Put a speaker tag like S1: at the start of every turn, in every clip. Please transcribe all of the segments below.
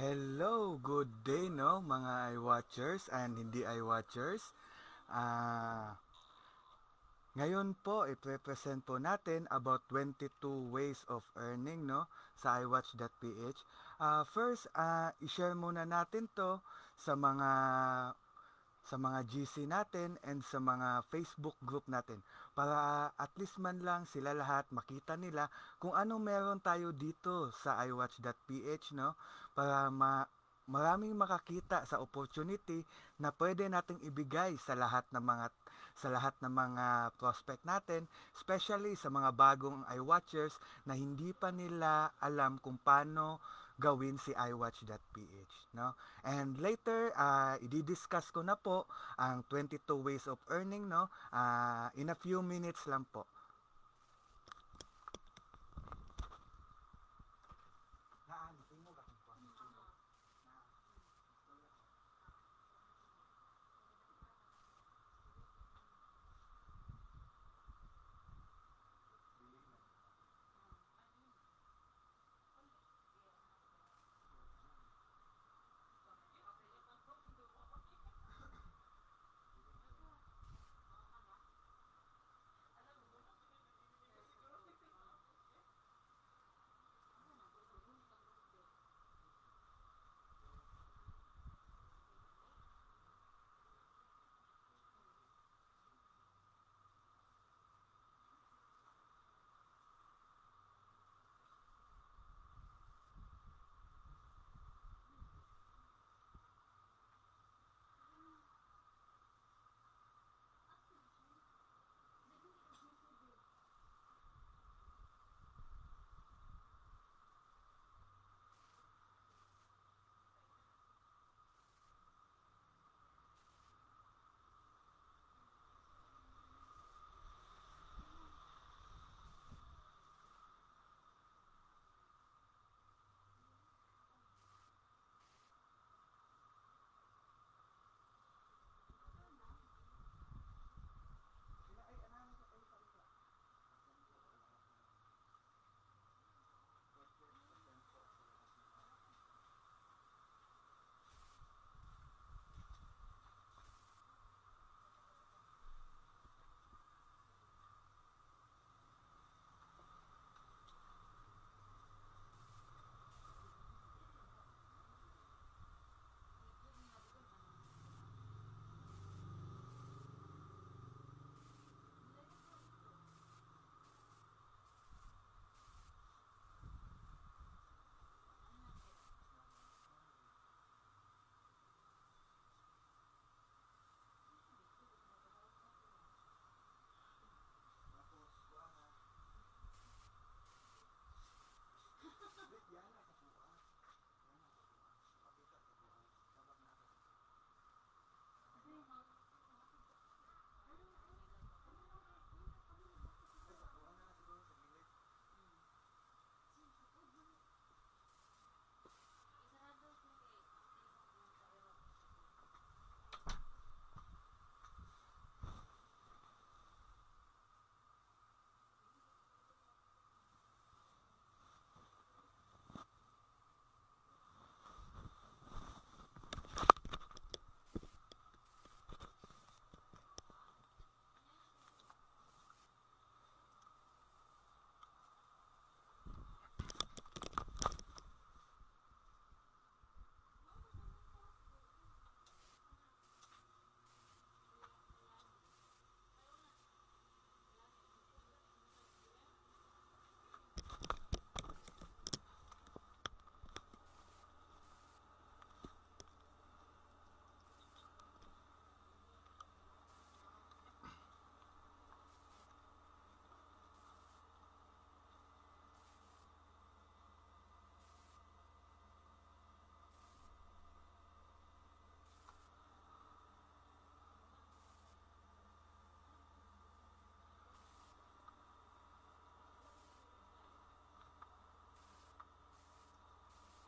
S1: Hello, good day no mga iWatchers and hindi iWatchers. Ah, Ngayon po i-present po natin about 22 ways of earning no sa iWatch.ph. First, i-share muna natin to sa mga GC natin and sa mga Facebook group natin para at least man lang sila lahat makita nila kung anong meron tayo dito sa iWatch.ph no para maraming makakita sa opportunity na pwede nating ibigay sa lahat ng mga prospect natin, especially sa mga bagong iWatchers na hindi pa nila alam kung paano gawin si iWatch.ph, no? And later, i-discuss ko na po ang 22 ways of earning, no? In a few minutes lang po.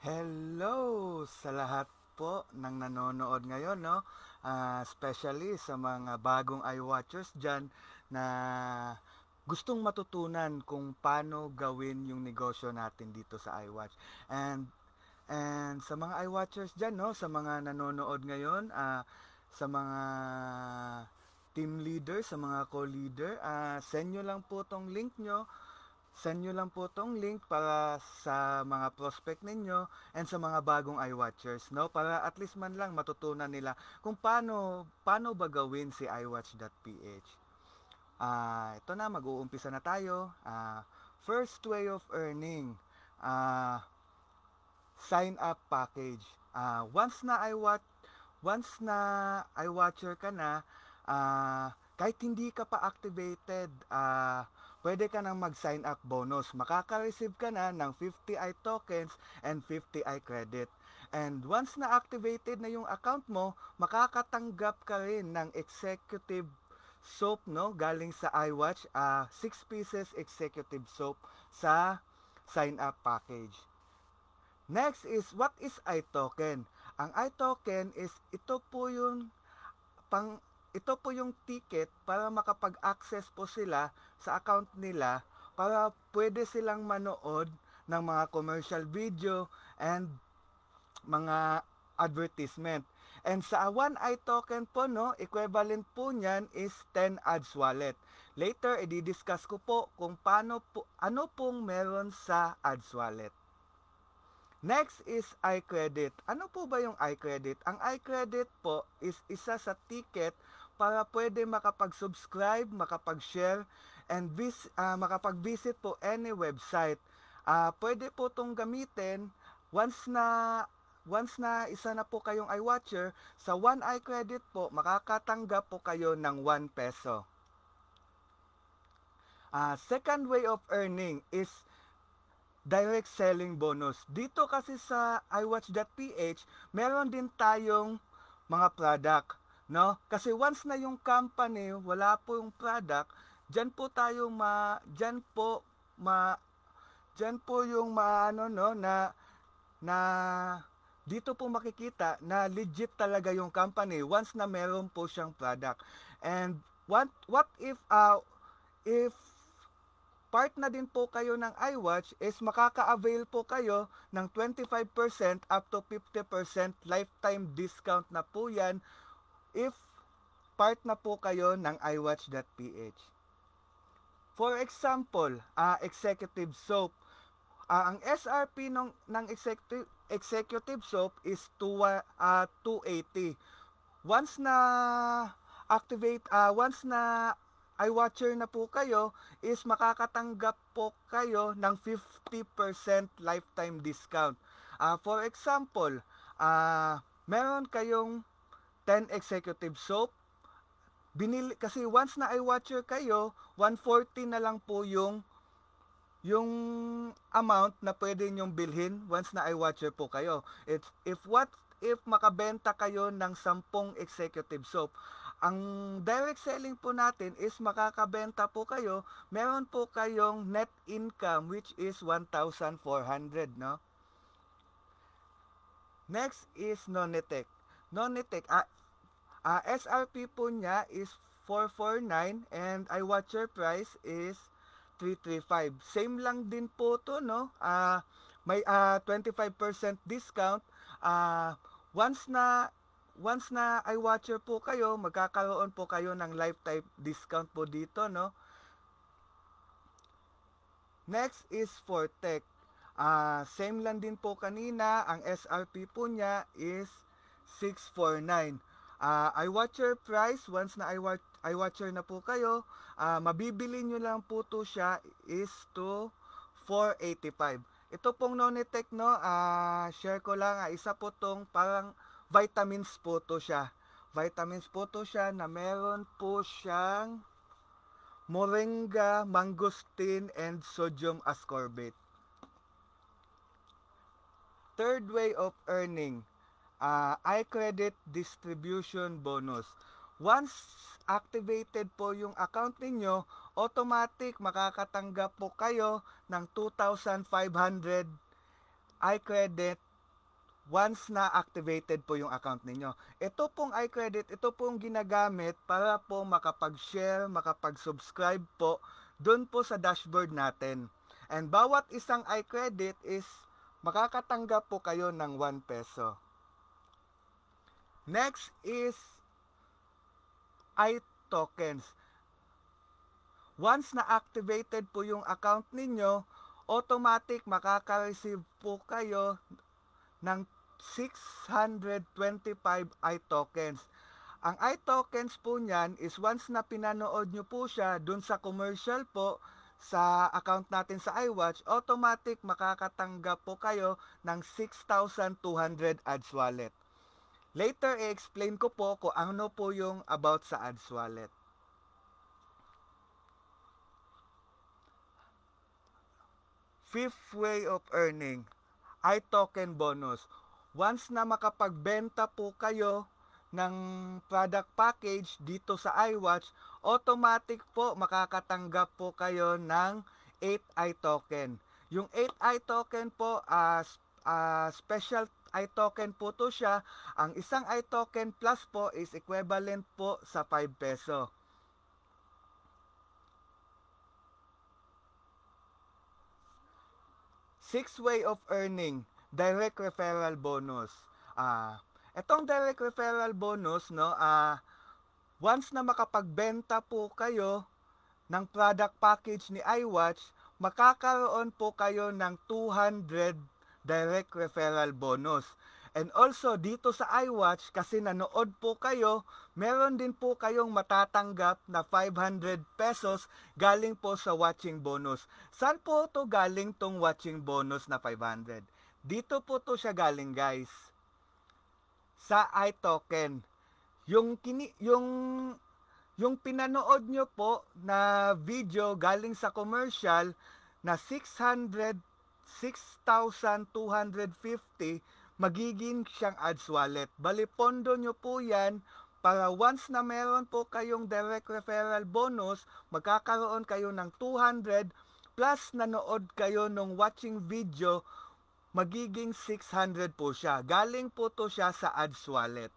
S1: Hello sa lahat po ng nanonood ngayon, no? Especially sa mga bagong iWatchers dyan na gustong matutunan kung paano gawin yung negosyo natin dito sa iWatch. And And sa mga iWatchers dyan, no, sa mga nanonood ngayon, sa mga team leader, sa mga co-leader, send nyo lang po tong link nyo. Send nyo lang po tong link para sa mga prospect ninyo and sa mga bagong iWatchers, no? Para at least man lang matutunan nila kung paano ba gawin si iWatch.ph. Ito na, mag-uumpisa na tayo. First way of earning. Sign up package. Once na iWatcher ka na, kahit hindi ka pa activated, pwede ka nang mag-sign up bonus. Makaka-receive ka na ng 50 iTokens and 50 iCredit. And once na activated na yung account mo, makakatanggap ka rin ng executive soap, no, galing sa iWatch, 6 pieces executive soap sa sign up package. Next is, what is iToken? Ang iToken is ito po yung ticket para makapag-access po sila sa account nila para pwede silang manood ng mga commercial video and mga advertisement. And sa 1 iToken po, no, equivalent po niyan is 10 ads wallet. Later, i-discuss ko po kung ano pong meron sa ads wallet. Next is iCredit. Ano po ba yung iCredit? Ang iCredit po is isa sa ticket para pwede makapag-subscribe, makapag-share, and makapag-visit po any website. Pwede po itong gamitin once na isa na po kayong iWatcher, sa 1 iCredit po, makakatanggap po kayo ng 1 peso. Second way of earning is direct selling bonus. Dito kasi sa iWatch.ph, meron din tayong mga product, no? Kasi once na yung company wala po yung product, diyan po yung maano, no, na dito po makikita na legit talaga yung company once na meron po siyang product. And what if part na din po kayo ng iWatch is makaka-avail po kayo ng 25% up to 50% lifetime discount na po yan if part na po kayo ng iWatch.ph. For example, executive soap. Ang SRP ng executive soap is 280. Once na iWatcher na po kayo, is makakatanggap po kayo ng 50% lifetime discount. For example, meron kayong 10 executive soap, kasi once na iWatcher kayo, 140 na lang po yung amount na pwede nyong bilhin once na iWatcher po kayo. If makabenta kayo ng 10 executive soap, ang direct selling po natin is makakabenta po kayo, meron po kayong net income which is 1,400, no? Next is Nonetech. SRP po niya is 449 and iWatcher price is 335. Same lang din po to, no? May 25% discount. Once na iWatcher po kayo, magkakaroon po kayo ng lifetime discount po dito, no? Next is Fortech. Same lang din po kanina, ang SRP po niya is 649. iWatcher price, once na iWatcher na po kayo, mabibili nyo lang po to siya is to 485. Ito pong Nonetech, no, share ko lang, isa po tong parang vitamins po to siya. Vitamins po to siya na meron po siyang moringa, mangosteen, and sodium ascorbate. Third way of earning, iCredit distribution bonus. Once activated po yung account ninyo, automatic makakatanggap po kayo ng 2,500 iCredit once na activated po yung account ninyo. Ito pong iCredit, ito pong ginagamit para po makapag-share, makapag-subscribe po doon po sa dashboard natin. And bawat isang iCredit is makakatanggap po kayo ng 1 peso. Next is iTokens. Once na activated po yung account ninyo, automatic makaka-receive po kayo ng 625 iTokens. Ang iTokens po niyan is once na pinanood nyo po siya dun sa commercial po sa account natin sa iWatch, automatic makakatanggap po kayo ng 6,200 ads wallet. Later, i-explain ko po kung ano po yung about sa ads wallet. Fifth way of earning, iToken bonus. Once na makapagbenta po kayo ng product package dito sa iWatch, automatic po makakatanggap po kayo ng 8 iToken. Yung 8 iToken po, special iToken po to siya. Ang isang iToken plus po is equivalent po sa 5 peso. Sixth way of earning, direct referral bonus. Etong direct referral bonus, no, once na makapagbenta po kayo ng product package ni iWatch, makakaroon po kayo ng 200 direct referral bonus. And also, dito sa iWatch, kasi nanood po kayo, meron din po kayong matatanggap na 500 pesos galing po sa watching bonus. Saan po to galing tong watching bonus na 500? Dito po to siya galing, guys. Sa iToken. Yung pinanood nyo po na video galing sa commercial na 6,250, magiging siyang ads wallet. Bali, pondo nyo po yan para once na meron po kayong direct referral bonus, magkakaroon kayo ng 200 plus nanood kayo ng watching video, magiging 600 po siya. Galing po to siya sa ads wallet.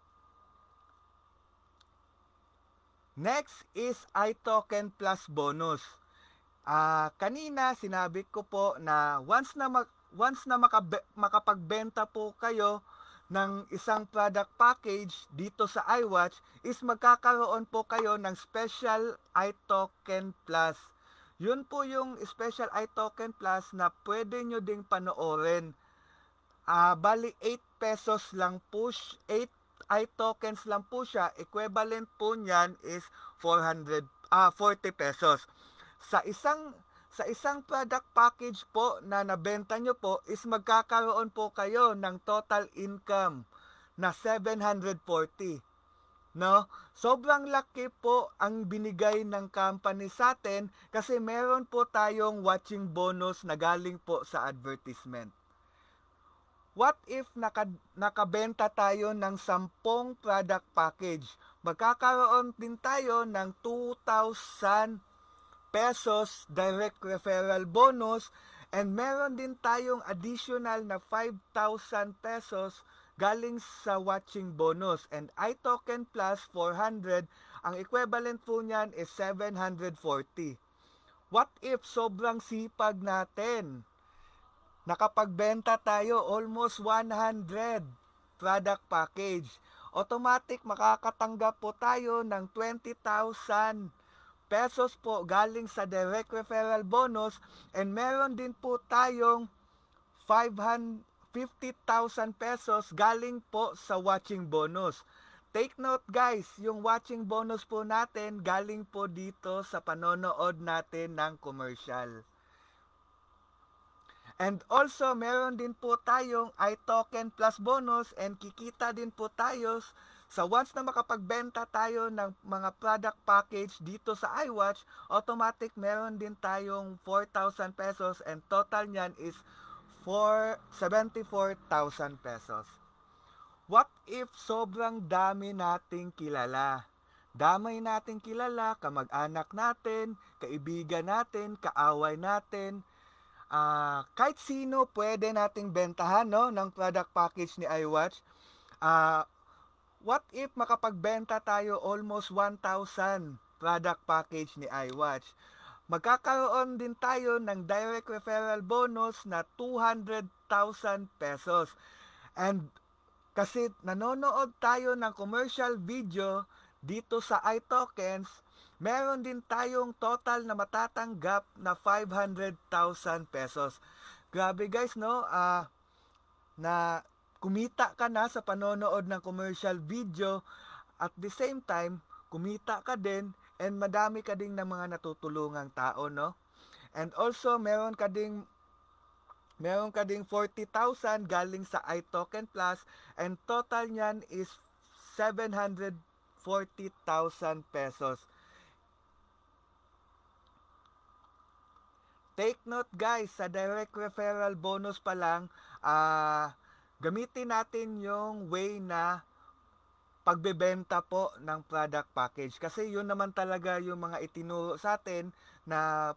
S1: Next is iToken plus bonus. Kanina sinabi ko po na once na makapagbenta po kayo ng isang product package dito sa iWatch, is magkakaroon po kayo ng special iToken plus. Yun po yung special iToken plus na pwede nyo ding panoorin. Bali 8 pesos lang po, 8 iTokens lang po siya. Equivalent po niyan is 40 pesos. Sa isang product package po na nabenta nyo po is magkakaroon po kayo ng total income na 740. No? Sobrang laki po ang binigay ng company sa atin kasi meron po tayong watching bonus na galing po sa advertisement. What if nakabenta tayo ng 10 product package? Magkakaroon din tayo ng 2,000 pesos direct referral bonus, and meron din tayong additional na 5,000 pesos galing sa watching bonus, and iToken plus 400, ang equivalent po niyan is 740. What if sobrang sipag natin, nakapagbenta tayo almost 100 product package, automatic makakatanggap po tayo ng 20,000 pesos po galing sa direct referral bonus, and meron din po tayong 50,000 pesos galing po sa watching bonus. Take note, guys, yung watching bonus po natin galing po dito sa panonood natin ng commercial. And also, meron din po tayong iToken plus bonus, and kikita din po tayo sa once na makapagbenta tayo ng mga product package dito sa iWatch, automatic meron din tayong 4,000 pesos, and total niyan is 74,000 pesos. What if sobrang dami nating kilala? Damay nating kilala, kamag-anak natin, kaibigan natin, kaaway natin, kahit sino pwede nating bentahan, no, ng product package ni iWatch. What if makapagbenta tayo almost 1,000 product package ni iWatch? magkakaroon din tayo ng direct referral bonus na 200,000 pesos. And kasi nanonood tayo ng commercial video dito sa iTokens, meron din tayong total na matatanggap na 500,000 pesos. Grabe guys, no? Na kumita ka na sa panonood ng commercial video, at the same time, kumita ka din and madami ka ding ng mga natutulungang tao, no? And also, meron ka ding 40,000 galing sa iToken Plus, and total niyan is 740,000 pesos. Take note guys, sa direct referral bonus pa lang, gamitin natin yung way na pagbebenta po ng product package. Kasi yun naman talaga yung mga itinuro sa atin na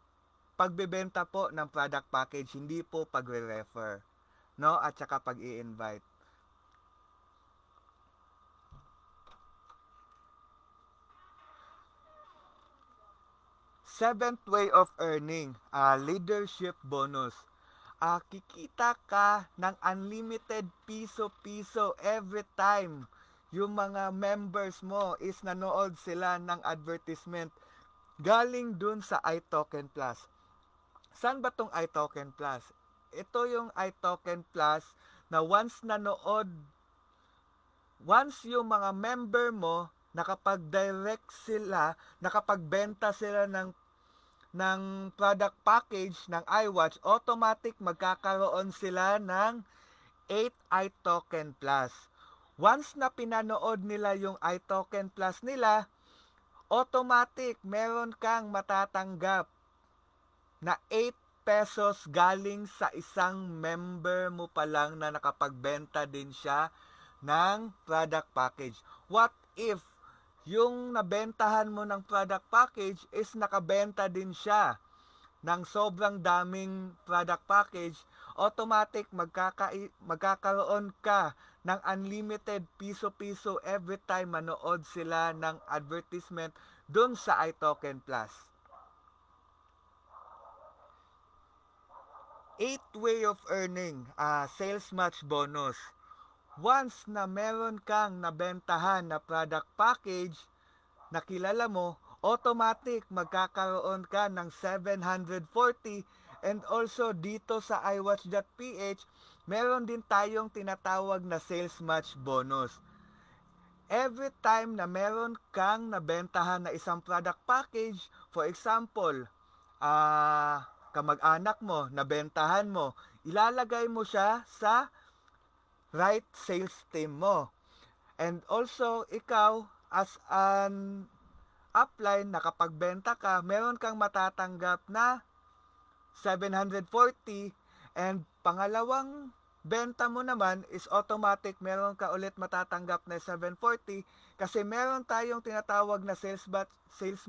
S1: pagbebenta po ng product package, hindi po pagre-refer, no? At saka pag-i-invite. Seventh way of earning, leadership bonus. Kikita ka ng unlimited piso-piso every time yung mga members mo is nanood sila ng advertisement galing dun sa iToken Plus. Saan ba tong iToken Plus? Ito yung iToken Plus na once yung mga member mo nakapag-direct sila, nakapagbenta sila ng product package ng iWatch, automatic magkakaroon sila ng 8 iToken Plus. Once na pinanood nila yung iToken Plus nila, automatic meron kang matatanggap na 8 pesos galing sa isang member mo pa lang na nakapagbenta din siya ng product package. What if yung nabentahan mo ng product package is nakabenta din siya ng sobrang daming product package, automatic magkakaroon ka ng unlimited piso-piso every time manood sila ng advertisement dun sa iToken Plus. 8th way of earning, sales match bonus. Once na meron kang nabentahan na product package na kilala mo, automatic magkakaroon ka ng 740, and also dito sa iWatch.ph, meron din tayong tinatawag na sales match bonus. Every time na meron kang nabentahan na isang product package, for example, kamag-anak mo, nabentahan mo, ilalagay mo siya sa right sales team mo. And also, ikaw as an upline, nakapagbenta ka, meron kang matatanggap na 740, and pangalawang benta mo naman is automatic meron ka ulit matatanggap na 740, kasi meron tayong tinatawag na sales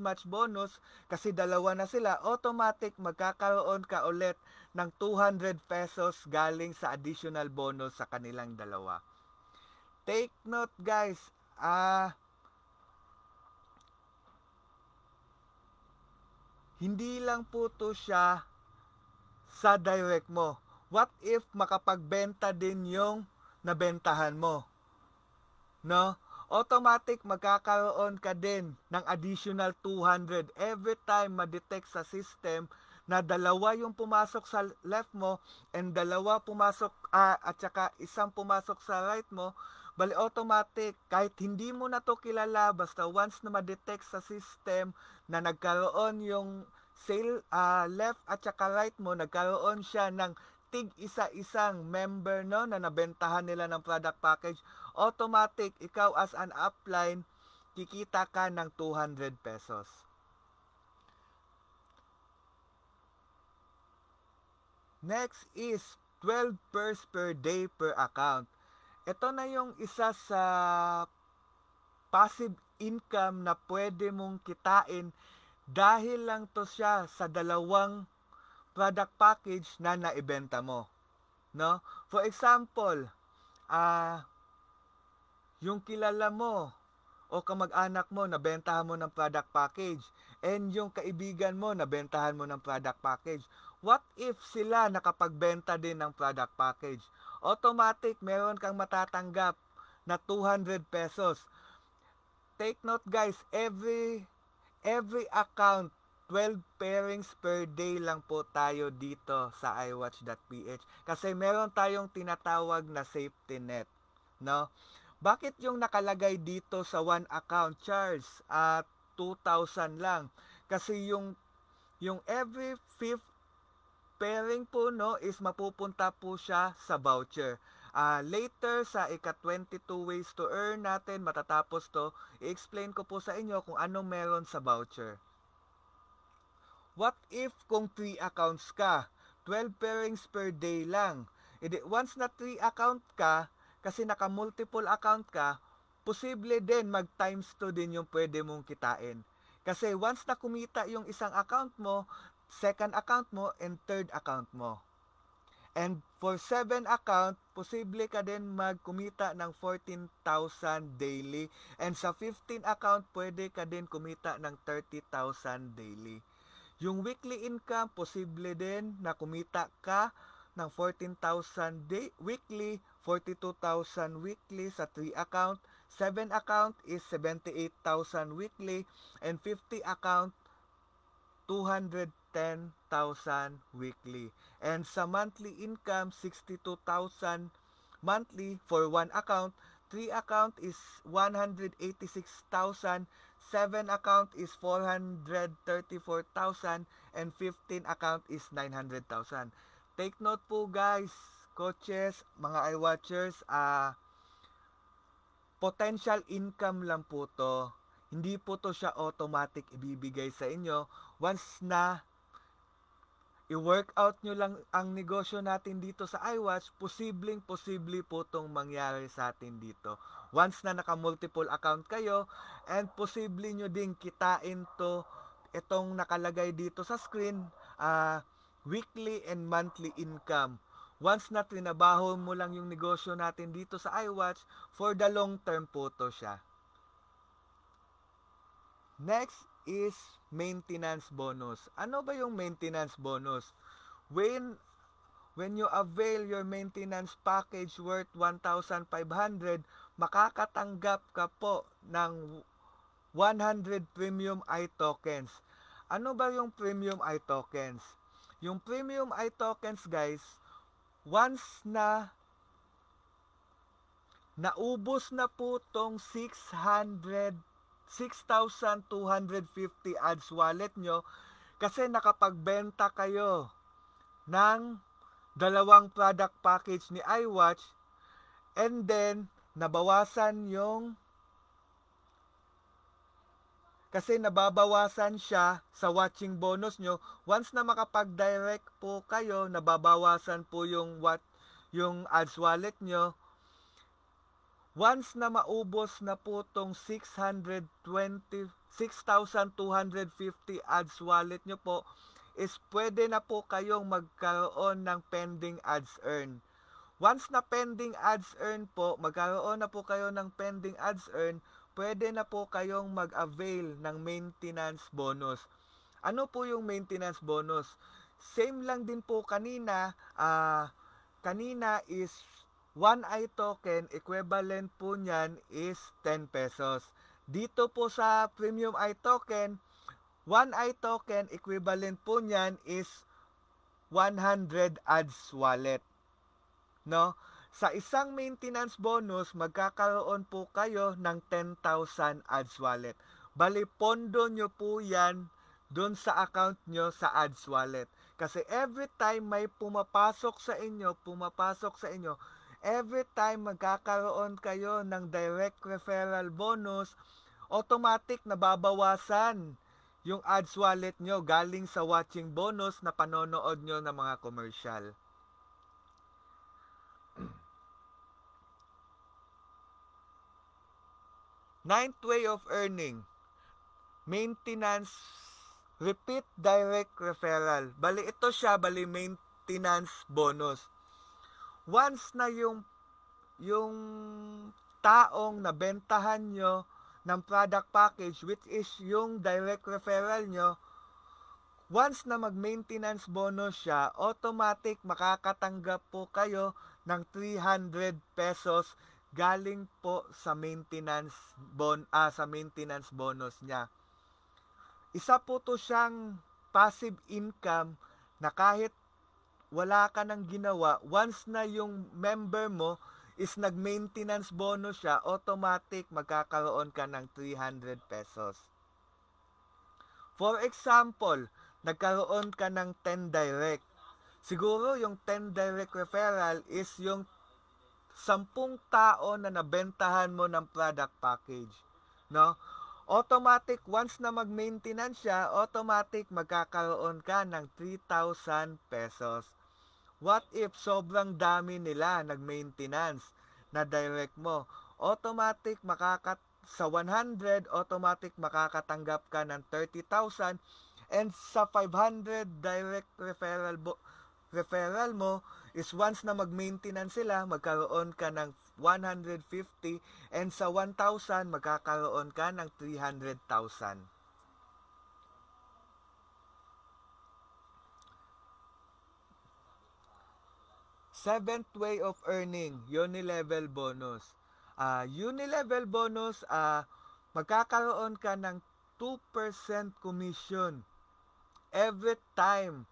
S1: match bonus, kasi dalawa na sila, automatic magkakaroon ka ulit ng 200 pesos galing sa additional bonus sa kanilang dalawa. Take note guys, hindi lang po to siya sa direct mo. What if makapagbenta din yung nabentahan mo? No? Automatic magkakaroon ka din ng additional 200 every time ma-detect sa system na dalawa yung pumasok sa left mo and dalawa pumasok at saka isang pumasok sa right mo. Bali automatic, kahit hindi mo na to kilala, basta once na ma-detect sa system na nagkaroon yung left at saka right mo, nagkaroon siya ng tig isa-isang member, no, na nabentahan nila ng product package, automatic ikaw as an upline kikita ka ng 200 pesos. Next is 12 pairs per day per account. Ito na yung isa sa passive income na pwede mong kitain dahil lang to siya sa dalawang product package na naibenta mo, no? For example, yung kilala mo o kamag-anak mo nabentahan mo ng product package and yung kaibigan mo nabentahan mo ng product package. What if sila nakapagbenta din ng product package? Automatic meron kang matatanggap na 200 pesos. Take note guys, every account 12 pairings per day lang po tayo dito sa iWatch.ph kasi meron tayong tinatawag na safety net, no? Bakit yung nakalagay dito sa one account charge at 2,000 lang? Kasi yung every fifth pairing po no is mapupunta po siya sa voucher. Later sa ika-22 ways to earn natin matatapos to, i-explain ko po sa inyo kung ano meron sa voucher. What if kung 3 accounts ka? 12 pairings per day lang. Once na 3 account ka, kasi naka-multiple account ka, posible din mag times 2 din yung pwede mong kitain. Kasi once na kumita yung isang account mo, second account mo, and third account mo. And for 7 account, posible ka din magkumita ng 14,000 daily. And sa 15 account, pwede ka din kumita ng 30,000 daily. Yung weekly income, posible din na kumita ka ng 14,000 weekly, 42,000 weekly sa 3 account. 7 account is 78,000 weekly. And 50 account, 210,000 weekly. And sa monthly income, 62,000 monthly for 1 account. 3 account is 186,000. 7 account is 434,000. And 15 account is 900,000. Take note po guys, coaches, mga iWatchers, potential income lang po to. Hindi po to siya automatic ibibigay sa inyo. Once na i-workout nyo lang ang negosyo natin dito sa iWatch, posible po itong mangyari sa atin dito. Once na naka-multiple account kayo, and posible nyo ding kitain to, itong nakalagay dito sa screen, weekly and monthly income. Once na trinabaho mo lang yung negosyo natin dito sa iWatch, for the long term po to siya. Next is maintenance bonus. Ano ba yung maintenance bonus? When you avail your maintenance package worth 1,500, makakatanggap ka po ng 100 premium iTokens. Ano ba yung premium iTokens? Yung premium iTokens guys, once na naubos na po tong 6,250 ads wallet nyo kasi nakapagbenta kayo ng dalawang product package ni iWatch and then nabawasan yung kasi nababawasan siya sa watching bonus nyo. Once na makapag-direct po kayo, nababawasan po yung ads wallet nyo. Once na maubos na po tong 6,250 ads wallet nyo po, is pwede na po kayong magkaroon ng pending ads earn. Once na pending ads earn po, magkaroon na po kayo ng pending ads earn, pwede na po kayong mag-avail ng maintenance bonus. Ano po yung maintenance bonus? Same lang din po kanina. Kanina is 1 iToken, equivalent po niyan is 10 pesos. Dito po sa premium iToken, 1 iToken, equivalent po niyan is 100 ads wallet. No? Sa isang maintenance bonus, magkakaroon po kayo ng 10,000 ads wallet. Bali, pondo nyo po yan doon sa account nyo sa ads wallet. Kasi every time may pumapasok sa inyo, every time magkakaroon kayo ng direct referral bonus, automatic nababawasan yung ads wallet nyo galing sa watching bonus na panonood nyo ng mga commercial. Ninth way of earning, maintenance, repeat direct referral. Bali ito siya, maintenance bonus. Once na yung taong nabentahan nyo ng product package, which is yung direct referral nyo, once na mag-maintenance bonus siya, automatic makakatanggap po kayo ng 300 pesos galing po sa maintenance bonus niya. Isa po to siyang passive income na kahit wala ka nang ginawa, once na yung member mo is nag-maintenance bonus siya, automatic magkakaroon ka ng 300 pesos. For example, nagkaroon ka ng 10 direct. Siguro yung 10 direct referral is yung 10 tao na nabentahan mo ng product package, no? Automatic, once na mag-maintenance siya, automatic magkakaroon ka ng 3,000 pesos. What if sobrang dami nila nag-maintenance na direct mo? Automatic sa 100, automatic makakatanggap ka ng 30,000, and sa 500 direct referral mo is once na mag-maintenance sila, magkaroon ka ng 150, and sa 1,000 magkakaroon ka ng 300,000. Seventh way of earning, unilevel bonus. Unilevel bonus, magkakaroon ka ng 2% commission every time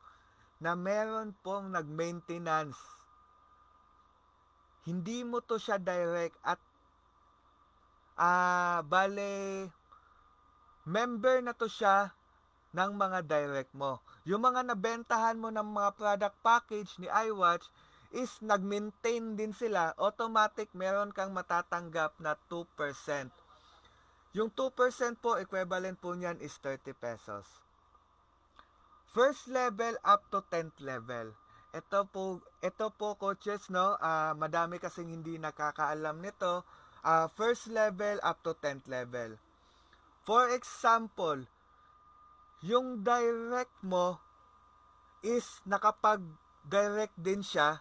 S1: na meron pong nag-maintenance. Hindi mo to siya direct at bale member na to siya ng mga direct mo. Yung mga nabentahan mo ng mga product package ni iWatch is nag-maintain din sila, automatic meron kang matatanggap na 2%. Yung 2% po, equivalent po niyan is 30 pesos. First level up to 10th level. Ito po coaches, no? Madami kasing hindi nakakaalam nito. First level up to 10th level. For example, yung direct mo is nakapag-direct din siya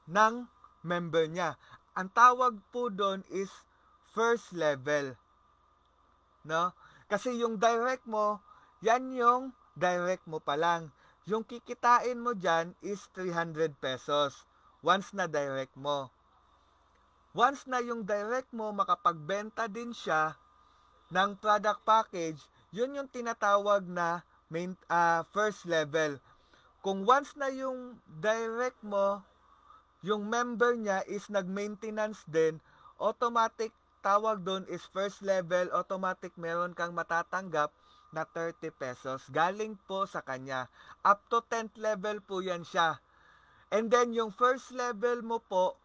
S1: ng member niya. Ang tawag po doon is first level, no? Kasi yung direct mo, yan yung direct mo pa lang. Yung kikitain mo dyan is 300 pesos once na direct mo. Once na yung direct mo makapagbenta din siya ng product package, yun yung tinatawag na first level. Kung once na yung direct mo, yung member niya is nag-maintenance din, automatic tawag doon is first level, automatic meron kang matatanggap na 30 pesos. Galing po sa kanya. Up to 10th level po yan siya. And then yung first level mo po,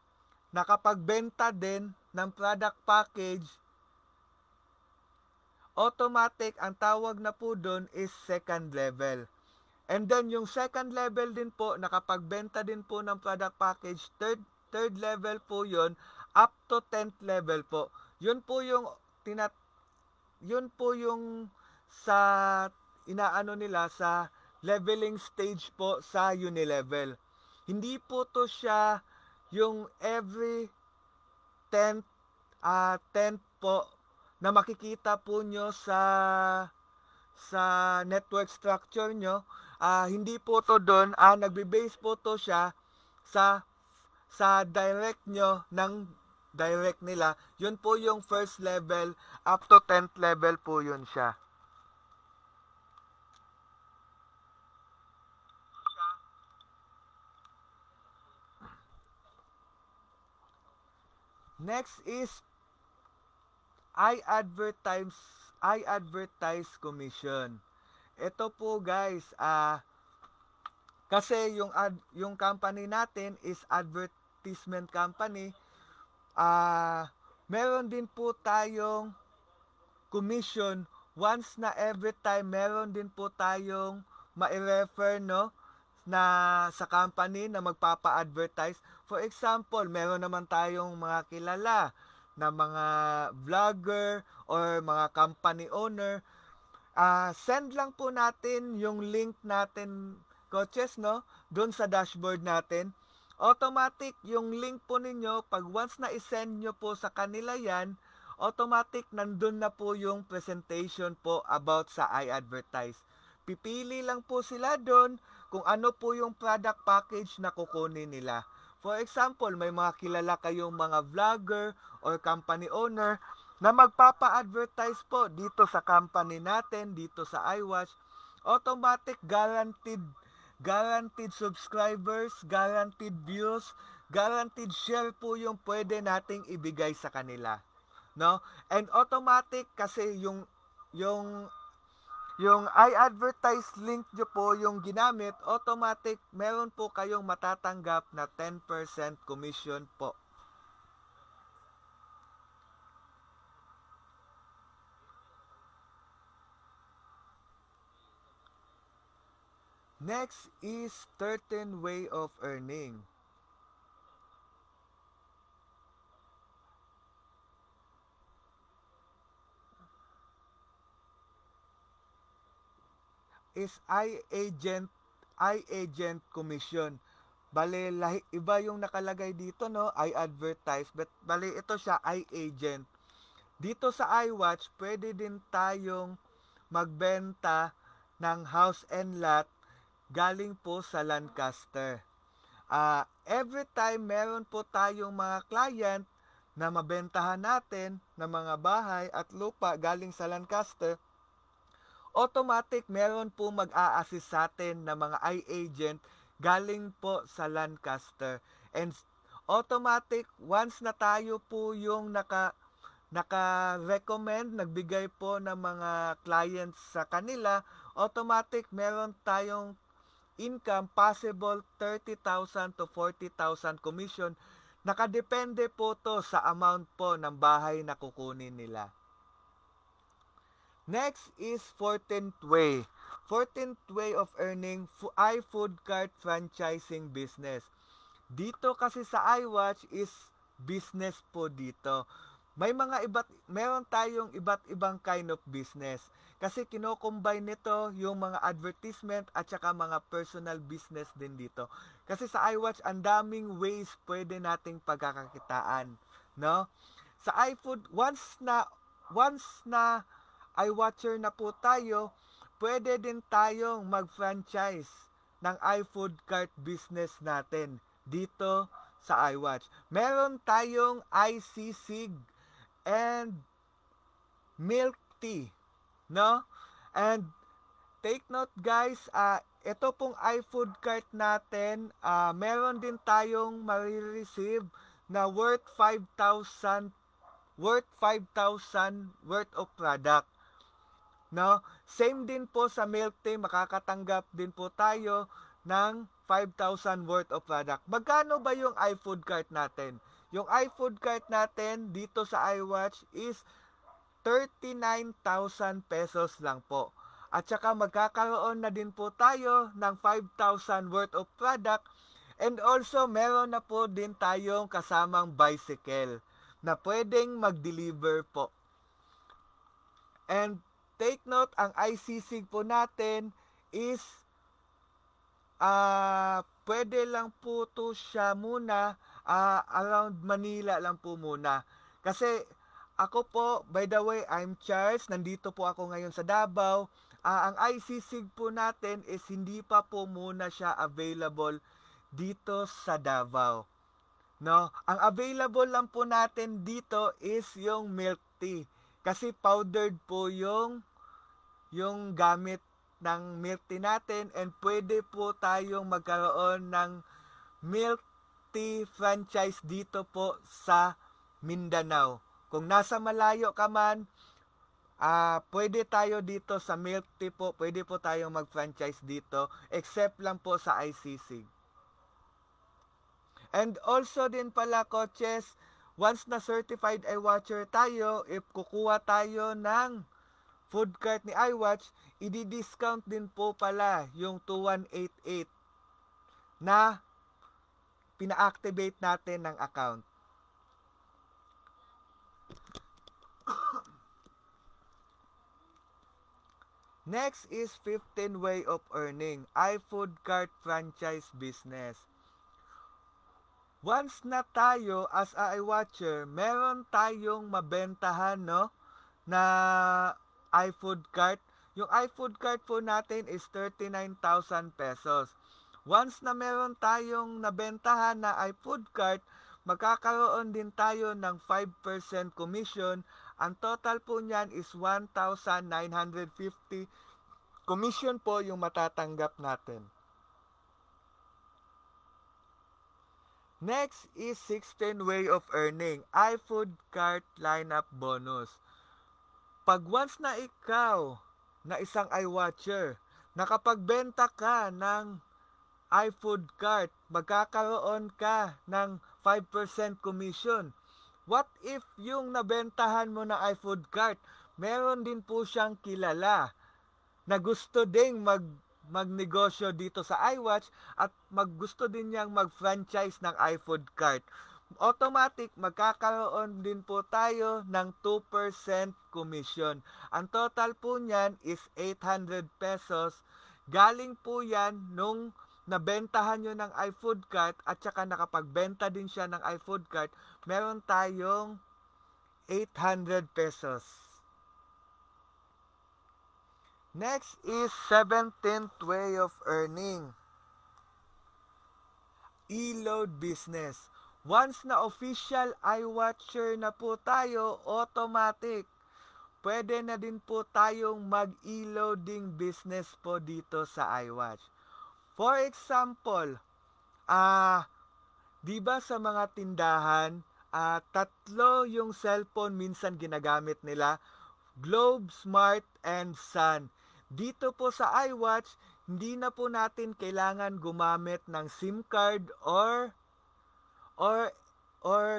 S1: nakapagbenta din ng product package, automatic ang tawag na po doon is second level. And then yung second level din po, nakapagbenta din po ng product package, third level po yon, up to 10th level po. Yun po yung sa inaano nila sa leveling stage po sa unilevel. Hindi po to siya yung every 10th po na makikita po nyo sa network structure nyo. Hindi po to doon, nagbe-base po to siya sa direct nyo ng direct nila. Yun po yung first level, up to 10th level po yun siya. Next is I advertise commission. Ito po guys, kasi yung company natin is advertisement company. Meron din po tayong commission once na every time meron din po tayong ma-refer, no, na sa company na magpapa-advertise. For example, meron naman tayong mga kilala na mga vlogger or mga company owner. Send lang po natin yung link natin, coaches, no, doon sa dashboard natin. Automatic yung link po ninyo, pag once na isend nyo po sa kanila yan, automatic nandun na po yung presentation po about sa iAdvertise. Pipili lang po sila doon kung ano po yung product package na kukunin nila. For example, may mga kilala kayong mga vlogger or company owner na magpapa-advertise po dito sa company natin, dito sa iWatch. Automatic guaranteed subscribers, guaranteed views, guaranteed share po yung pwede nating ibigay sa kanila. No? And automatic kasi yung iAdvertise link nyo po yung ginamit, automatic meron po kayong matatanggap na 10% commission po. Next is certain way of earning. Is iAgent commission. Bale, iba yung nakalagay dito, no? iAdvertise. But bale, ito siya, iAgent. Dito sa iWatch, pwede din tayong magbenta ng house and lot galing po sa Lancaster. Every time meron po tayong mga client na mabentahan natin ng mga bahay at lupa galing sa Lancaster, automatic meron po mag-a-assist sa atin na mga iAgent galing po sa Lancaster. And automatic, once na tayo po yung naka-recommend, nagbigay po ng mga clients sa kanila, automatic meron tayong income possible 30,000 to 40,000 commission. Nakadepende po to sa amount po ng bahay na kukunin nila. Next is 14th way. 14th way of earning, iFood Cart franchising business. Dito kasi sa iWatch is business po dito. Meron tayong iba't ibang kind of business. Kasi kino-combine nito yung mga advertisement at saka mga personal business din dito. Kasi sa iWatch, ang daming ways pwede nating pagkakakitaan, no? Sa iFood, once na iWatcher na po tayo, pwede din tayong mag-franchise ng iFood Cart business natin dito sa iWatch. Meron tayong iSisig and milk tea, no? And take note guys, ito pong iFood Cart natin, meron din tayong marireceive na worth 5,000 worth of product. No? Same din po sa milk tea, makakatanggap din po tayo ng 5,000 worth of product. Magkano ba yung iFood Cart natin? Yung iFood Cart natin dito sa iWatch is 39,000 pesos lang po. At saka magkakaroon na din po tayo ng 5,000 worth of product. And also meron na po din tayong kasamang bicycle na pwedeng mag-deliver po. And take note, ang iSisig po natin is pwede lang po to siya muna around Manila lang po muna. Kasi ako po, by the way, I'm Charles. Nandito po ako ngayon sa Davao. Ang iSisig po natin is hindi pa po muna siya available dito sa Davao. No, ang available lang po natin dito is yung milk tea. Kasi powdered po yung gamit ng milk tea natin, and pwede po tayong magkaroon ng milk tea franchise dito po sa Mindanao. Kung nasa malayo ka man, pwede tayo dito sa milk tea po, pwede po tayong mag-franchise dito, except lang po sa iSisig. And also din pala coaches, once na certified iWatcher tayo, if kukuha tayo ng food cart ni iWatch, i-discount din po pala yung 2188 na pina-activate natin ng account. Next is 15 way of earning, iFood Cart franchise business. Once na tayo as a iWatcher, meron tayong mabentahan, no, na iFood cart. Yung iFood cart po natin is 39,000 pesos. Once na meron tayong nabentahan na iFood cart, magkakaroon din tayo ng 5% commission. Ang total po niyan is 1,950 commission po yung matatanggap natin. Next is 16 way of earning, iFood cart lineup bonus. Pag once na ikaw na isang iWatcher, nakapagbenta ka ng iFood cart, magkakaroon ka ng 5% commission. What if yung nabentahan mo na iFood cart, meron din po siyang kilala na gusto ding magnegosyo dito sa iWatch at gusto din niyang mag-franchise ng iFood cart. Automatic, magkakaroon din po tayo ng 2% commission. Ang total po niyan is 800 pesos. Galing po yan nung nabentahan nyo ng iFood cart at saka nakapagbenta din siya ng iFood cart, meron tayong 800 pesos. Next is 17th way of earning, e-load business. Once na official iWatcher na po tayo, automatic, pwede na din po tayong mag-e-loading business po dito sa iWatch. For example, di ba sa mga tindahan, tatlo yung cellphone minsan ginagamit nila, Globe, Smart, and Sun. Dito po sa iWatch, hindi na po natin kailangan gumamit ng SIM card or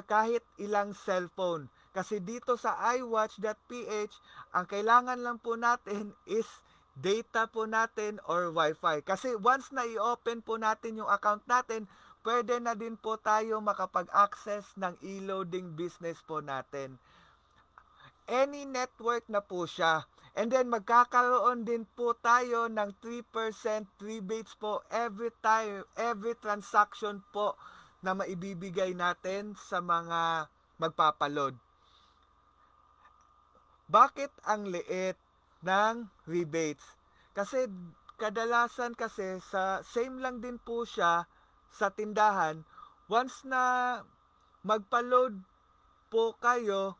S1: kahit ilang cellphone. Kasi dito sa iWatch.ph, ang kailangan lang po natin is data po natin or Wi-Fi. Kasi once na i-open po natin yung account natin, pwede na din po tayo makapag-access ng e-loading business po natin. Any network na po siya. And then magkakaroon din po tayo ng 3% rebates po every transaction po na maibibigay natin sa mga magpapaload. Bakit ang liit ng rebates? Kasi kadalasan kasi sa same lang din po siya sa tindahan. Once na magpa-load po kayo,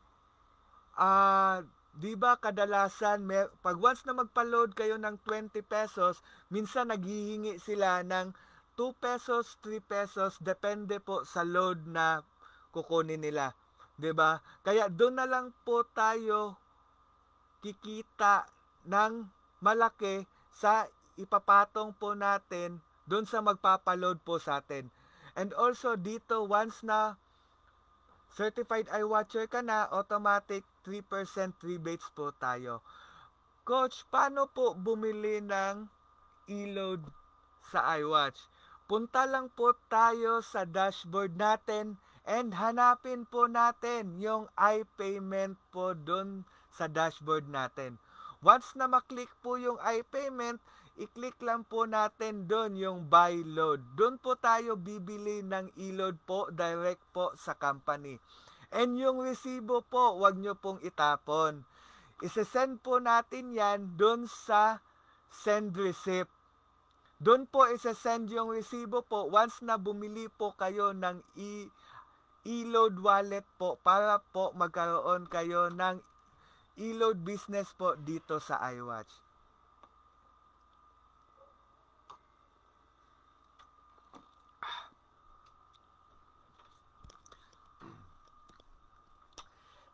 S1: di ba kadalasan pag once na magpa-load kayo ng 20 pesos, minsan naghihingi sila ng 2 pesos, 3 pesos, depende po sa load na kukunin nila. 'Di ba? Kaya doon na lang po tayo kikita ng malaki sa ipapatong po natin doon sa magpapaload po sa atin. And also dito, once na certified iWatcher ka na, automatic 3% rebates po tayo. Coach, paano po bumili ng e-load sa iWatch? Punta lang po tayo sa dashboard natin and hanapin po natin yung iPayment po doon sa dashboard natin. Once na maklik po yung iPayment, i-click lang po natin doon yung buy load. Doon po tayo bibili ng e-load po direct po sa company. And yung resibo po, wag nyo pong itapon. Isesend po natin yan doon sa send receipt. Doon po isesend yung resibo po once na bumili po kayo ng e-load wallet po para po magkaroon kayo ng e-load business po dito sa iWatch.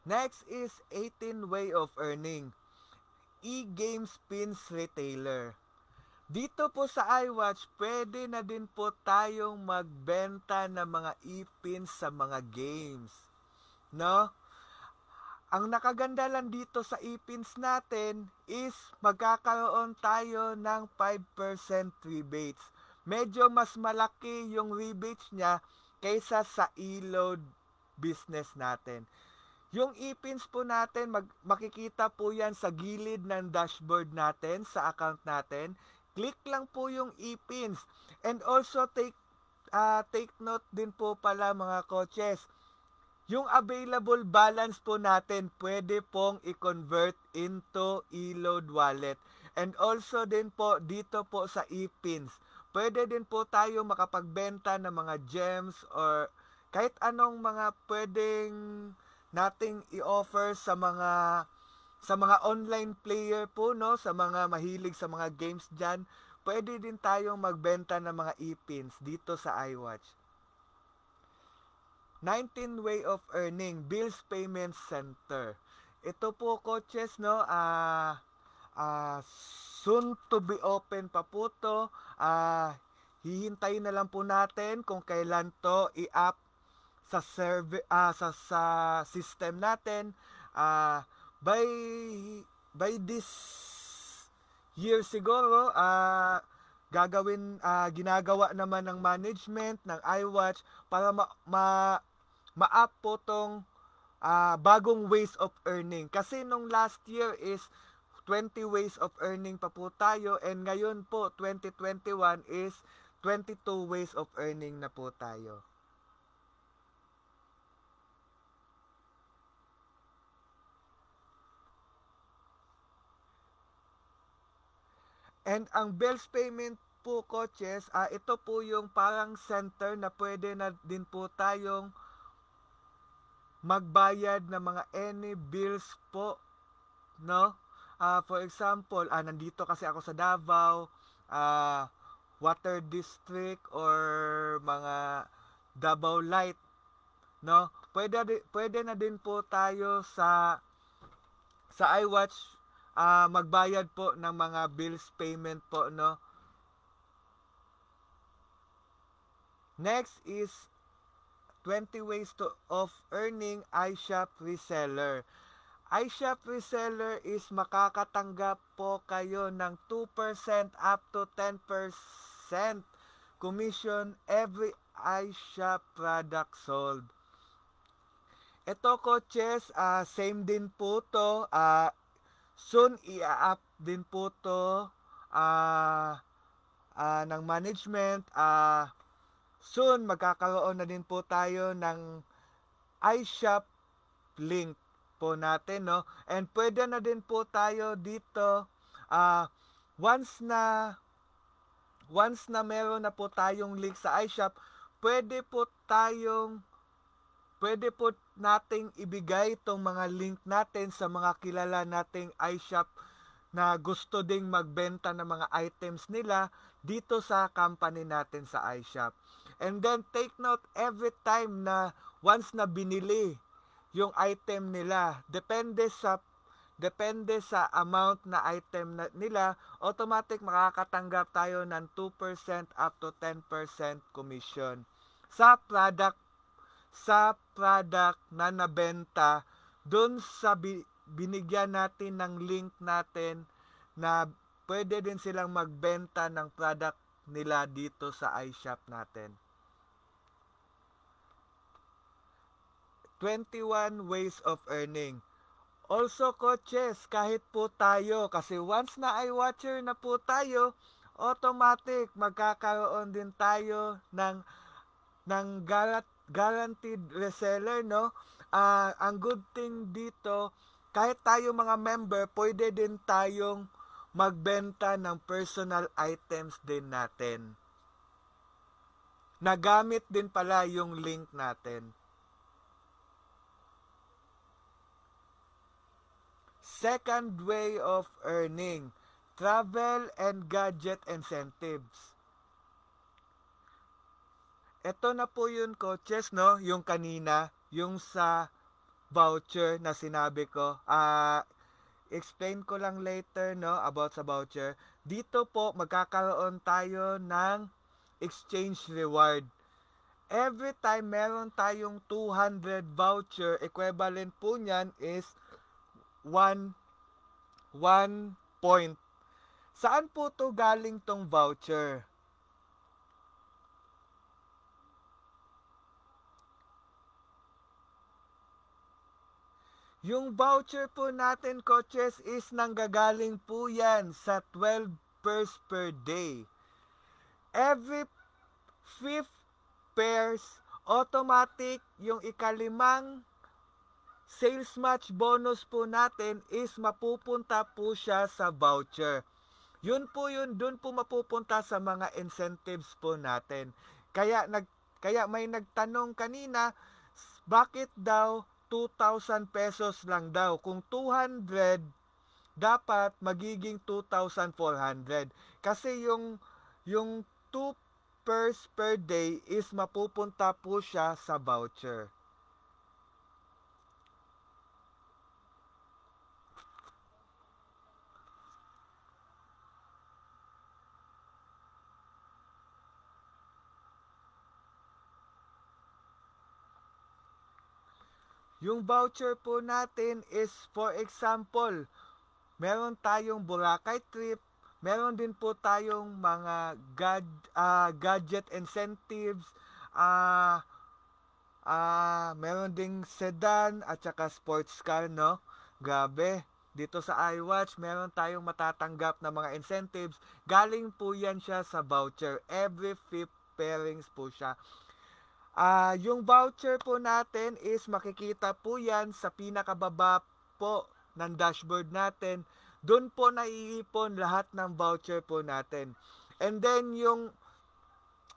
S1: Next is 18 way of earning, e-game spins retailer. Dito po sa iWatch, pwede na din po tayong magbenta ng mga e-pins sa mga games. No? Ang nakaganda lang dito sa e-pins natin is magkakaroon tayo ng 5% rebates. Medyo mas malaki yung rebates niya kaysa sa e-load business natin. Yung e-pins po natin, makikita po yan sa gilid ng dashboard natin, sa account natin. Click lang po yung e-pins. And also take take note din po pala mga coaches, yung available balance po natin, pwede pong i-convert into e-load wallet. And also din po, dito po sa ePins, pwede din po tayo makapagbenta ng mga gems or kahit anong mga pwedeng nating i-offer sa mga online player po, no, sa mga mahilig sa mga games dyan. Pwede din tayong magbenta ng mga ePins dito sa iWatch. 19 way of earning, bills payment center. Ito po coaches, no, soon to be open pa po to. Hihintayin na lang po natin kung kailan to i-up sa sa system natin. By this year siguro, ginagawa naman ng management ng iWatch para ma-up po tong bagong ways of earning. Kasi nung last year is 20 ways of earning pa po tayo, and ngayon po 2021 is 22 ways of earning na po tayo. And ang bills payment po coaches, ito po yung parang center na pwede na din po tayong magbayad ng mga any bills po, no? For example, nandito kasi ako sa Davao, Water District or mga Davao Light, no? Pwede na din po tayo sa iWatch magbayad po ng mga bills payment po, no? Next is 20 ways of earning iShop reseller. iShop reseller is makakatanggap po kayo ng 2% up to 10% commission every iShop product sold. Ito coaches, same din po to. Soon i-up din po to ng management. Soon magkakaroon na din po tayo ng iShop link po natin, no? And pwede na din po tayo dito once na meron na po tayong link sa iShop, pwede po nating ibigay itong mga link natin sa mga kilala nating iShop na gusto ding magbenta ng mga items nila dito sa company natin sa iShop. And then take note, every time na once na binili yung item nila, depende sa amount na item nila, automatic makakatanggap tayo ng 2% up to 10% commission sa product na nabenta dun sa binigyan natin ng link natin na pwede din silang magbenta ng product nila dito sa iShop natin. 21 ways of earning. Also coaches, kahit po tayo, kasi once na iWatcher na po tayo, automatic magkakaroon din tayo ng guaranteed reseller, no? Ang good thing dito, kahit tayo mga member, pwede din tayong magbenta ng personal items din natin. Nagamit din pala yung link natin. Second way of earning, travel and gadget incentives. Ito na po yun coaches, no? Yung kanina, yung sa voucher na sinabi ko. Explain ko lang later, no, about sa voucher. Dito po magkakaroon tayo ng exchange reward. Every time meron tayong 200 voucher, equivalent po niyan is 1 point. Saan po to galing tong voucher? Yung voucher po natin coaches is nanggagaling po yan sa 12 pairs per day. Every 5th pairs, automatic yung ikalimang sales match bonus po natin is mapupunta po siya sa voucher. Yun po yun, dun po mapupunta sa mga incentives po natin. Kaya may nagtanong kanina, bakit daw 2,000 pesos lang daw? Kung 200, dapat magiging 2,400. Kasi yung 2 pairs per day is mapupunta po siya sa voucher. Yung voucher po natin is, for example, meron tayong Boracay trip, meron din po tayong mga gadget incentives, ah meron ding sedan at saka sports car, no? Grabe. Dito sa iWatch, meron tayong matatanggap na mga incentives. Galing po yan siya sa voucher. Every 5 pairings po siya. Yung voucher po natin is makikita po yan sa pinakababa po ng dashboard natin. Doon po naiipon lahat ng voucher po natin. And then yung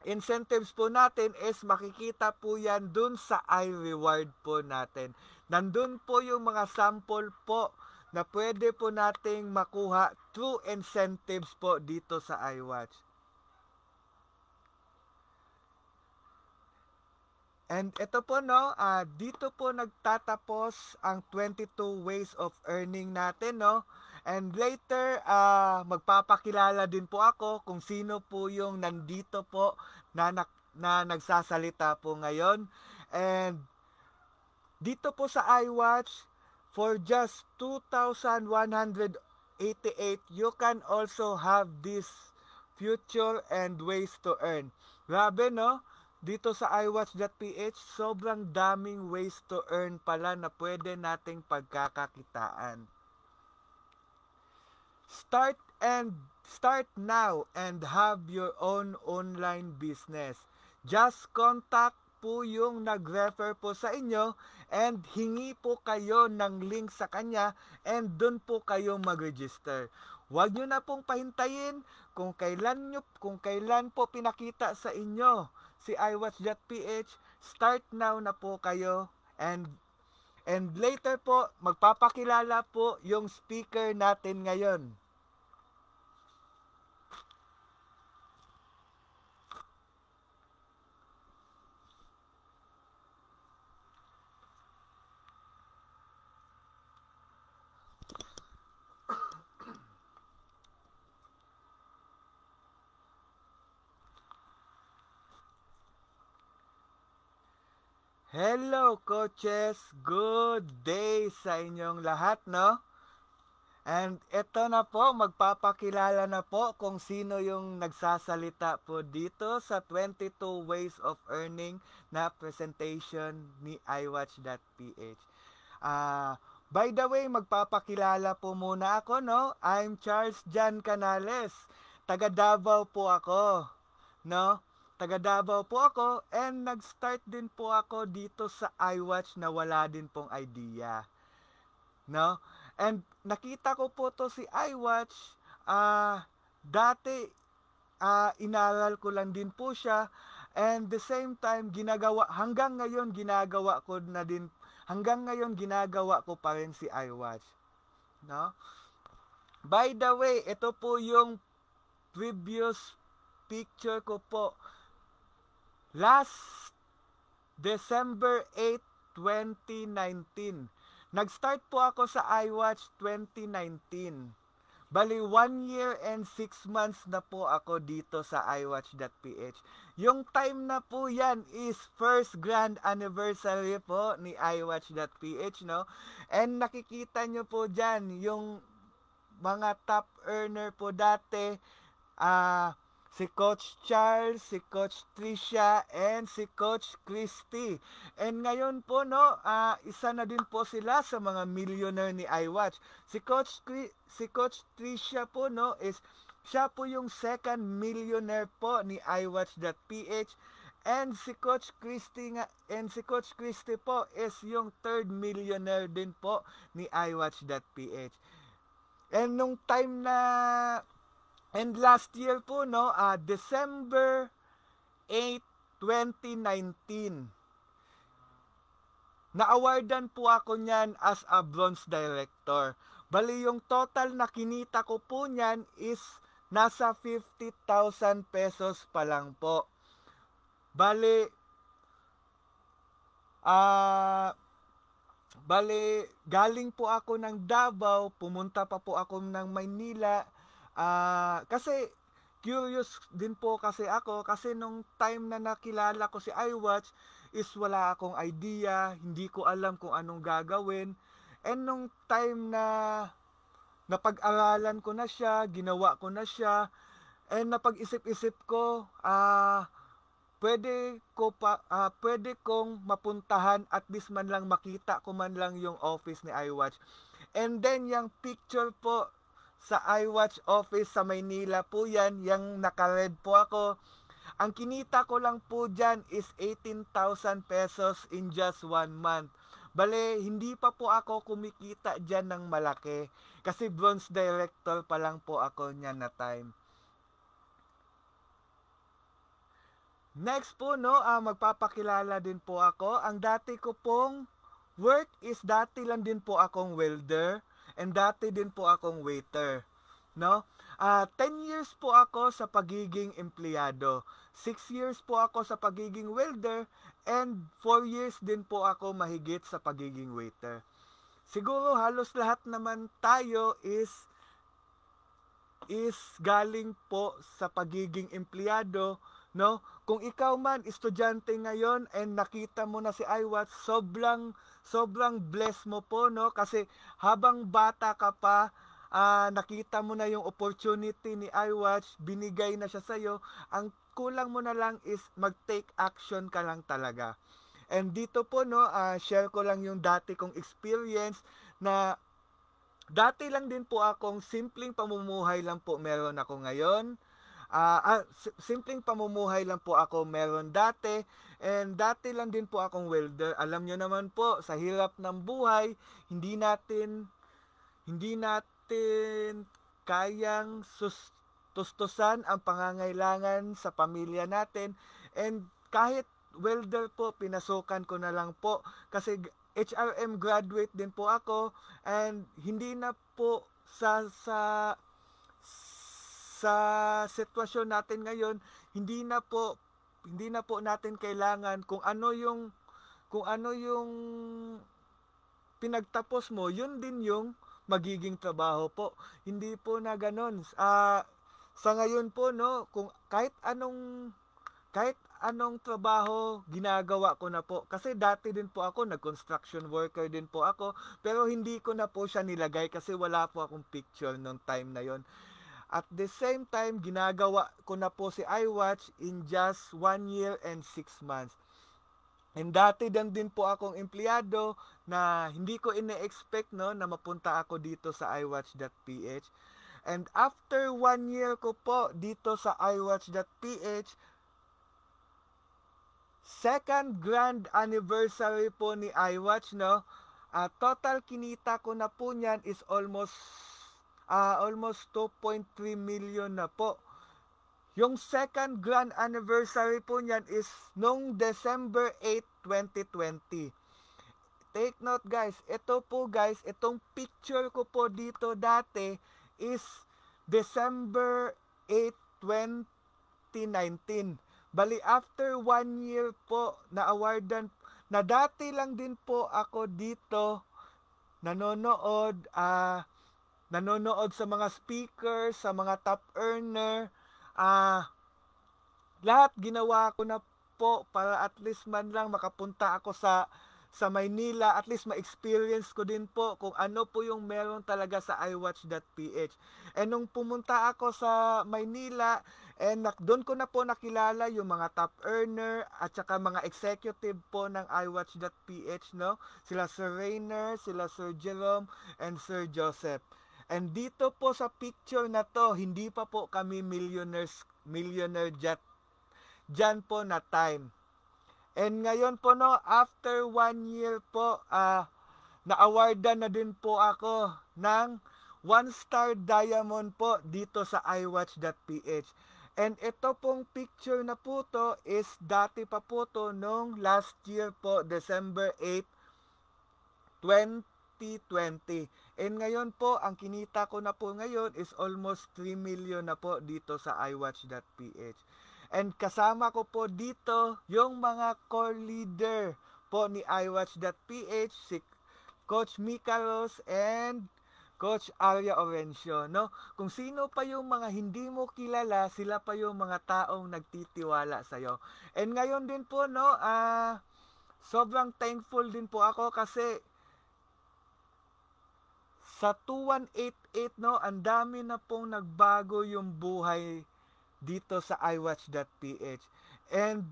S1: incentives po natin is makikita po yan dun sa iReward po natin. Nandun po yung mga sample po na pwede po nating makuha through incentives po dito sa iWatch. And ito po, no, dito po nagtatapos ang 22 ways of earning natin, no. And later, magpapakilala din po ako kung sino po yung nandito po na nagsasalita po ngayon. And dito po sa iWatch, for just 2,188, you can also have this future and ways to earn. Grabe, no? Dito sa iWatch.ph, sobrang daming ways to earn pala na pwede nating pagkakakitaan. Start now and have your own online business. Just contact po yung nag-refer po sa inyo and hingi po kayo ng link sa kanya and dun po kayo mag-register. Huwag nyo na pong pahintayin kung kailan po pinakita sa inyo si iWatch.ph. Start now na po kayo and later po magpapakilala po yung speaker natin ngayon. Hello coaches! Good day sa inyong lahat, no? And ito na po, magpapakilala na po kung sino yung nagsasalita po dito sa 22 Ways of Earning na presentation ni iWatch.ph. By the way, magpapakilala po muna ako, no? I'm Charles Jan Canales. Taga Davao po ako, no? Taga Davao po ako and nag-start din po ako dito sa iWatch na wala din pong idea. No? And nakita ko po to si iWatch, dati inaral ko lang din po siya and the same time hanggang ngayon ginagawa ko pa rin si iWatch. No? By the way, ito po yung previous picture ko po. Last December 8, 2019. Nag-start po ako sa iWatch 2019. Bali, 1 year and 6 months na po ako dito sa iWatch.ph. Yung time na po yan is first grand anniversary po ni iWatch.ph, no? And nakikita nyo po dyan, yung mga top earner po dati, si Coach Charles, si Coach Tricia, and si Coach Christy. And ngayon po, no, isa na din po sila sa mga millionaire ni iWatch. Si Coach Tricia po, no, siya po yung second millionaire po ni iWatch.ph. And si Coach Christie nga, and si Coach Christie po is yung third millionaire din po ni iWatch.ph. And nung time na, and last year po, no, December 8, 2019, na-awardan po ako niyan as a bronze director. Bali yung total na kinita ko po niyan is nasa 50,000 pesos pa lang po. Bali, galing po ako ng Davao, pumunta pa po ako ng Maynila. Kasi curious din po kasi ako, kasi nung time na nakilala ko si iWatch is wala akong idea, hindi ko alam kung anong gagawin. And nung time na napag-aralan ko na siya, ginawa ko na siya, and napag-isip-isip ko, pwede kong mapuntahan at least man lang makita ko man lang yung office ni iWatch. And then yung picture po sa iWatch office sa Maynila po yan, yung naka-red po ako. Ang kinita ko lang po dyan is 18,000 pesos in just 1 month. Bale, hindi pa po ako kumikita dyan ng malaki. Kasi bronze director pa lang po ako niyan na time. Next po, no, magpapakilala din po ako. Ang dati ko pong work is dati lang din po akong welder and dati din po akong waiter. No? 10 years po ako sa pagiging empleyado. 6 years po ako sa pagiging welder and 4 years din po ako mahigit sa pagiging waiter. Siguro halos lahat naman tayo is galing po sa pagiging empleyado, no? Kung ikaw man estudyante ngayon and nakita mo na si iWatch, sobrang blessed mo po, no? Kasi habang bata ka pa, nakita mo na yung opportunity ni iWatch, binigay na siya sa'yo. Ang kulang mo na lang is mag-take action ka lang talaga. And dito po, no, share ko lang yung dati kong experience na dati lang din po akong simpleng pamumuhay lang po meron ako ngayon. Simpleng pamumuhay lang po ako meron dati, and dati lang din po akong welder. Alam nyo naman po, sa hirap ng buhay, hindi natin kayang tustusan ang pangangailangan sa pamilya natin, and kahit welder po, pinasukan ko na lang po kasi HRM graduate din po ako, and hindi na po sa sitwasyon natin ngayon, hindi na po natin kailangan kung ano yung pinagtapos mo, yun din yung magiging trabaho po. Hindi po na ganun. Sa ngayon po, no, kung kahit anong trabaho ginagawa ko na po. Kasi dati din po ako, nag-construction worker din po ako, pero hindi ko na po siya nilagay kasi wala po akong picture nung time na yon. At the same time, ginagawa ko na po si iWatch in just 1 year and 6 months. And dati din po akong empleyado na hindi ko ine-expect, no, na mapunta ako dito sa iWatch.ph. And after 1 year ko po dito sa iWatch.ph, second grand anniversary po ni iWatch, no, total kinita ko na po niyan is almost 2.3 million na po. Yung second grand anniversary po niyan is nung December 8, 2020. Take note guys, itong picture ko po dito dati is December 8, 2019. Bali after 1 year po na awardan, na dati lang din po ako dito nanonood sa mga speakers, sa mga top earner. Lahat ginawa ko na po para at least man lang makapunta ako sa Maynila, at least ma-experience ko din po kung ano po yung meron talaga sa iWatch.ph. And nung pumunta ako sa Maynila, and doon ko na po nakilala yung mga top earner at saka mga executive po ng iWatch.ph, no? Sila Sir Rainer, sila Sir Jerome, and Sir Joseph. And dito po sa picture na to, hindi pa po kami millionaire dyan po na time. And ngayon po no, after 1 year po, na-awardan na din po ako ng 1-star diamond po dito sa iWatch.ph. And ito pong picture na po to is dati pa po to nung last year po, December 8, 2020. And ngayon po, ang kinita ko na po ngayon is almost 3 million na po dito sa iWatch.ph. And kasama ko po dito yung mga core leader po ni iWatch.ph, si Coach Mika Ros and Coach Arya Orencio, no? Kung sino pa yung mga hindi mo kilala, sila pa yung mga taong nagtitiwala sa'yo. And ngayon din po, no, sobrang thankful din po ako kasi sa 2188, no, ang dami na pong nagbago yung buhay dito sa iWatch.ph. And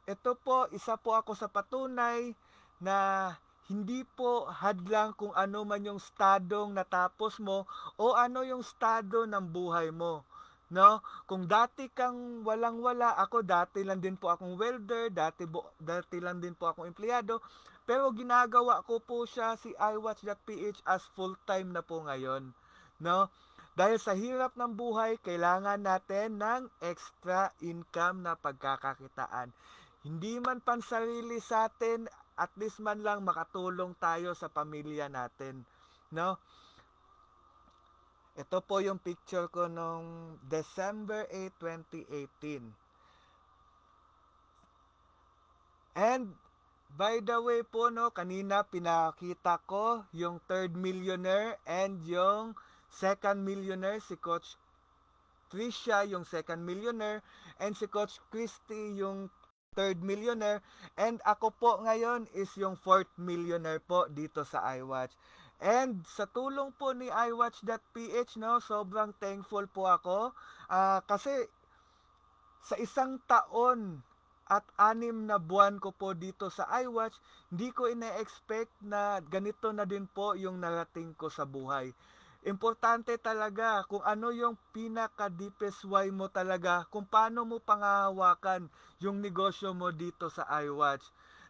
S1: ito po, isa po ako sa patunay na hindi po hadlang kung ano man yung stadong natapos mo o ano yung estado ng buhay mo. No? Kung dati kang walang-wala, ako dati lang din po akong welder, dati lang din po akong empleyado, pero ginagawa ko po siya si iWatch.ph as full-time na po ngayon. No? Dahil sa hirap ng buhay, kailangan natin ng extra income na pagkakakitaan. Hindi man pansarili sa atin, at least man lang makatulong tayo sa pamilya natin, no? Ito po yung picture ko nung December 8, 2018. And by the way po, no, kanina pinakita ko yung third millionaire and yung second millionaire, si Coach Trisha yung second millionaire and si Coach Christy yung third millionaire, and ako po ngayon is yung fourth millionaire po dito sa iWatch. And sa tulong po ni iWatch.ph, no, sobrang thankful po ako kasi sa isang taon at 6 na buwan ko po dito sa iWatch, hindi ko ina-expect na ganito na din po yung narating ko sa buhay. Importante talaga kung ano yung pinaka-deepest why mo talaga, kung paano mo pangahawakan yung negosyo mo dito sa iWatch.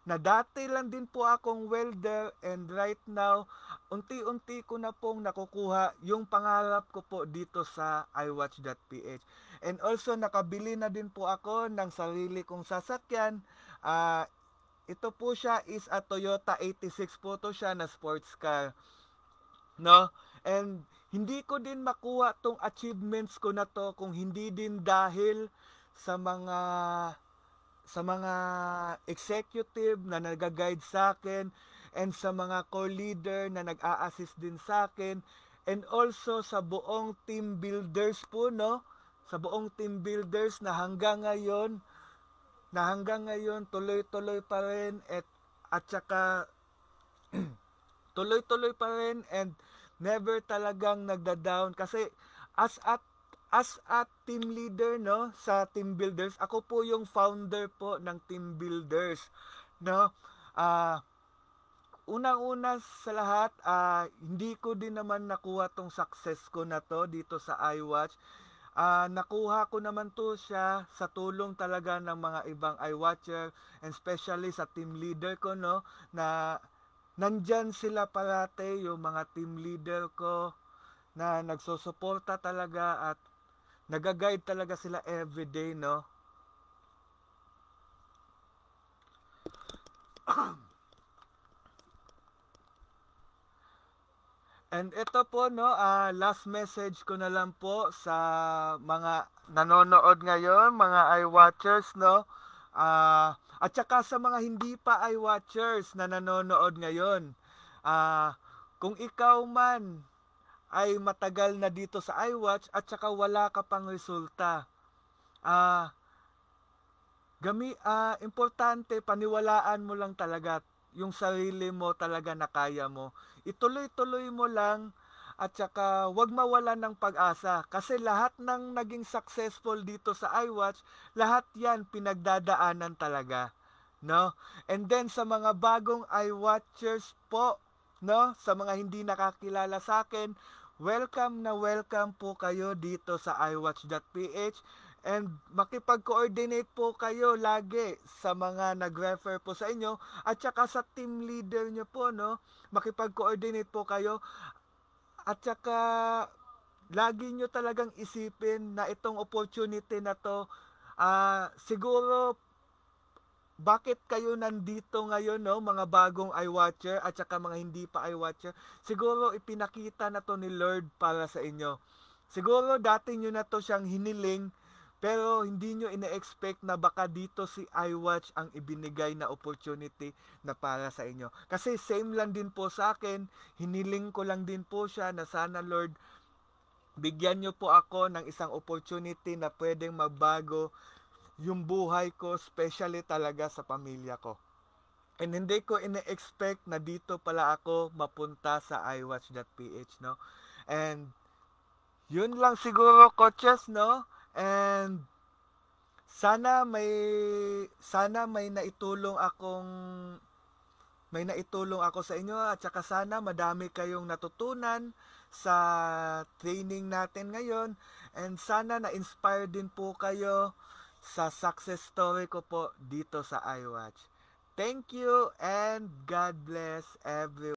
S1: Na dati lang din po akong welder and right now, unti-unti ko na pong nakukuha yung pangarap ko po dito sa iWatch.ph. And also nakabili na din po ako ng sarili kong sasakyan. Ito po siya is a Toyota 86 po to siya na sports car. No? And hindi ko din makuha tong achievements ko na to kung hindi din dahil sa mga executive na nag-guide sa akin and sa mga co-leader na nag-a-assist din sa akin and also sa buong team builders po, no? Sa buong team builders na hanggang ngayon tuloy-tuloy pa rin at saka tuloy-tuloy pa rin and never talagang nagda-down kasi as a team leader, no, sa team builders, ako po yung founder po ng team builders, no. Unang-una sa lahat, hindi ko din naman nakuha tong success ko na to dito sa iWatch. Nakuha ko naman to siya sa tulong talaga ng mga ibang iWatcher and especially sa team leader ko, no, na nandyan sila parate, yung mga team leader ko na nagsusuporta talaga at nag-guide talaga sila everyday, no. And ito po, no, last message ko na lang po sa mga nanonood ngayon, mga iWatchers, no. At saka sa mga hindi pa iWatchers na nanonood ngayon, kung ikaw man ay matagal na dito sa iWatch at saka wala ka pang resulta, importante paniwalaan mo lang talaga yung sarili mo talaga na kaya mo. Ituloy-tuloy mo lang at saka wag mawalan ng pag-asa kasi lahat ng naging successful dito sa iWatch, lahat yan pinagdadaanan talaga, no? And then sa mga bagong iWatchers po, no, sa mga hindi nakakilala sa akin, welcome na welcome po kayo dito sa iWatch.ph And makipag-coordinate po kayo lagi sa mga nag-refer po sa inyo at saka sa team leader nyo po, no? Makipag-coordinate po kayo at saka lagi nyo talagang isipin na itong opportunity na to, siguro bakit kayo nandito ngayon, no, mga bagong iWatcher at saka mga hindi pa iWatcher, siguro ipinakita na to ni Lord para sa inyo. Siguro dati nyo na to siyang hiniling, pero hindi nyo ina-expect na baka dito si iWatch ang ibinigay na opportunity na para sa inyo. Kasi same lang din po sa akin, hiniling ko lang din po siya na sana Lord, bigyan nyo po ako ng isang opportunity na pwedeng magbago yung buhay ko, especially talaga sa pamilya ko. And hindi ko ina-expect na dito pala ako mapunta sa iWatch.ph, no? And yun lang siguro, coaches, no? And sana may naitulong ako sa inyo at saka sana madami kayong natutunan sa training natin ngayon and sana na-inspire din po kayo sa success story ko po dito sa iWatch. Thank you and God bless everyone.